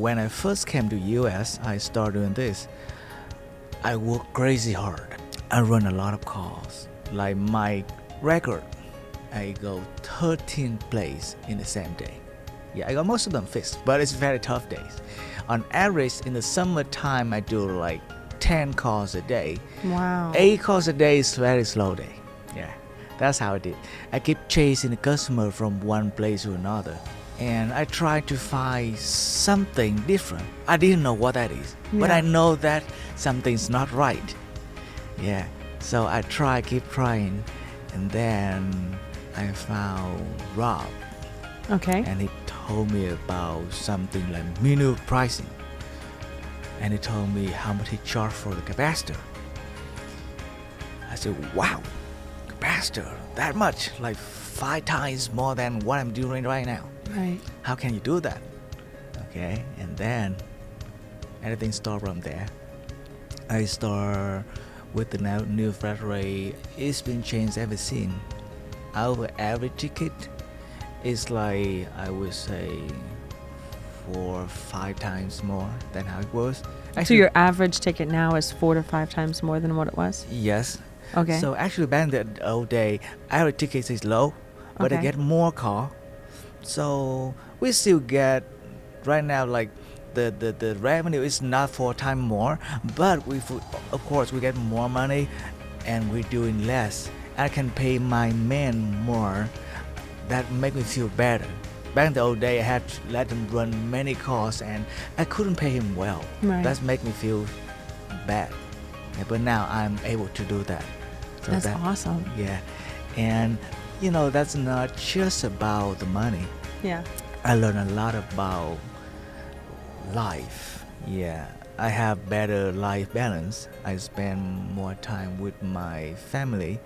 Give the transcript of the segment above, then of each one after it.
When I first came to US, I started doing this. I work crazy hard. I run a lot of calls. Like my record, I go 13 plays in the same day. Yeah, I got most of them fixed, but it's very tough days. On average, in the summertime, I do like 10 calls a day. Wow. 8 calls a day is very slow day. Yeah, that's how I did. I keep chasing the customer from one place to another. And I try to find something different. I didn't know what that is, but Yeah. I know that something's not right. Yeah, so I keep trying, and then I found Rob, Okay. and he told me about something like menu pricing, and he told me how much he charged for the capacitor. I said, wow, capacitor, that much, like 5 times more than what I'm doing right now. Right. How can you do that? Okay, and then everything started from there. I start with the new flat rate. It's been changed ever since. Our average ticket is like, I would say, 4 or 5 times more than how it was. So your average ticket now is 4 to 5 times more than what it was? Yes. Okay. So actually back in the old day, average ticket is low, but I Okay. get more call. So we still get right now like the revenue is not 4 times more, but of course we get more money and we're doing less. I can pay my men more. That make me feel better. Back in the old day, I had to let him run many calls and I couldn't pay him well. Right. That make me feel bad. Yeah, but now I'm able to do that. So That's awesome. Yeah, and that's not just about the money. Yeah. I learned a lot about life. Yeah, I have better life balance. I spend more time with my family,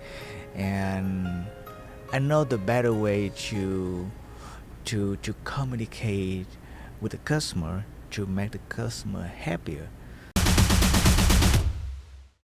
and I know the better way to communicate with the customer to make the customer happier.